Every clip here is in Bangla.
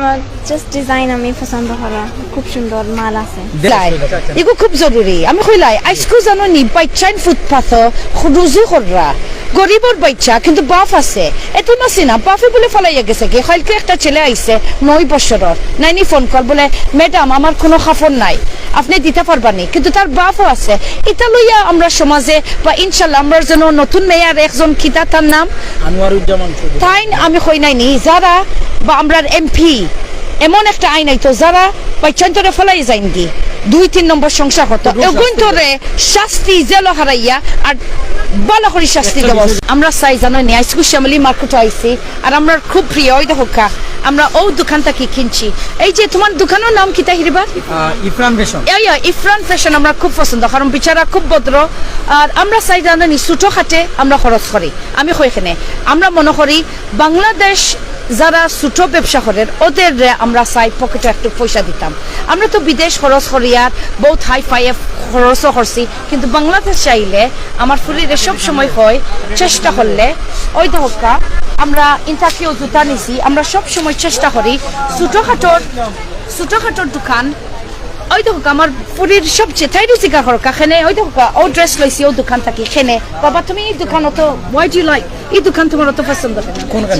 আমার জাস্ট ডিজাইন আমি পছন্দ করা খুব সুন্দর মাল আছে এগো খুব জরুরি আমি কইলাই আইসকু জানো নি বাইচাইন ফুটপাথ রুজু কররা গরিবর বাচ্চা কিন্তু বাপ আছে এত মাসি না বাপে বলে ফলাইয়া গেছে কি কালকে একটা ছেলে আইছে 9 বছরের নাইনি ফোন কল বলে ম্যাডাম আমার কোনো খাফর নাই আপনি দিতে পারবানি কিন্তু তার বাপও আছে এটা লইয়া আমরা সমাজে বা ইনশাআল্লাহ আমরা যেন নতুন মেয়ার একজন কিতা তার নাম আনোয়ারুজ্জামান চৌধুরী তাই আমি কই নাইনি যারা বা আমরা এমপি এমন একটা আইন আইতো যারা পঞ্চায়েতরে ফলাই যাইন কি 2-3 নম্বর সংসার হতো এগুন্তরে শাস্তি জেল হারাইয়া আর ভালো করে শাস্তি দেব আমরা চাই জানো নি আইসকু শ্যামলি মার্কেট আইছি আর আমরা খুব প্রিয় ওই দেখা আমরা ও দোকান থেকে কিনছি এই যে তোমার দোকানের নাম কি তাহিরিবা ইফরান ফ্যাশন ইফরান ফ্যাশন আমরা খুব পছন্দ কারণ বিচারা খুব ভদ্র আর আমরা চাই জানো নি ছোটো খাটে আমরা খরচ করি আমি কইখানে আমরা মনে করি বাংলাদেশ যারা ছোট ব্যবসা করেন ওদের আমরা চাই পকেটে একটু পয়সা দিতাম আমরা তো বিদেশ খরচ করিয়ার বহুত হাই ফাই খরচও করছি কিন্তু বাংলাদেশ চাইলে আমার ফুলিরে সব সময় হয় চেষ্টা করলে ওই দেখা আমরা ইন্টারভিউ জুতা নিছি আমরা সব সময় চেষ্টা করি ছোটখাটোর দোকান ওই দেখো আমার পুরীর সবচেয়ে তাই রুচিকা হরকা খেনে ওই দেখো ও ড্রেস লইছি ও দোকান থাকি খেনে বাবা তুমি এই দোকান তো ওয়াই ডু লাইক এই দোকান তোমার তো পছন্দ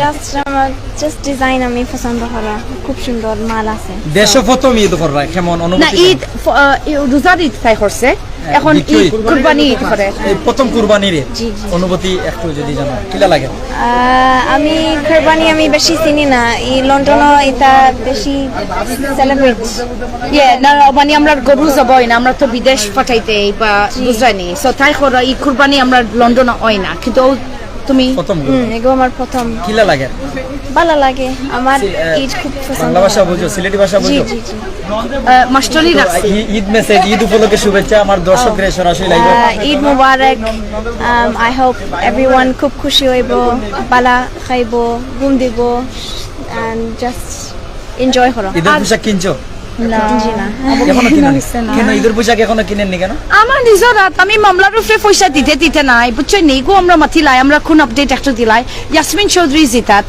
জাস্ট আমার জাস্ট ডিজাইন আমি পছন্দ করা খুব সুন্দর মাল আছে দেশে প্রথম ঈদ করবা কেমন অনুভূতি না ঈদ রোজার ঈদ তাই করছে এখন ঈদ কুরবানি ঈদ করে এই প্রথম কুরবানির অনুভূতি একটু যদি জানো কিলা লাগে আমি কুরবানি আমি বেশি চিনি না এই লন্ডনও এটা বেশি সেলিব্রেট না মানে আমরা গরু যাবই না আমরা তো বিদেশ পাঠাইতে বা বুঝাইনি সো তাই করো এই কুরবানি আমরা লন্ডনে হয় না কিন্তু তুমি প্রথম এগো আমার প্রথম কিলা লাগে ভালো লাগে আমার ঈদ খুব পছন্দ বাংলা ভাষা বুঝো সিলেটি ভাষা বুঝো জি জি মাস্টারি রাখছি ঈদ মেসেজ ঈদ উপলক্ষে শুভেচ্ছা আমার দর্শকদের সরাসরি live Eid Mubarak I hope everyone খুব খুশি হইব বালা খাইব ঘুম দিব এন্ড জাস্ট এনজয় করো ঈদের পোশাক কিনছো না জি না এখনো কিনেনি কেন ঈদের পোশাক এখনো কিনেননি কেন আমার নিজের রাত আমি মামলার উপরে পয়সা দিতে নাই বুঝছো নেই গো আমরা মাথি লাই আমরা কোন আপডেট একটু দিলাই ইয়াসমিন চৌধুরী জিতাত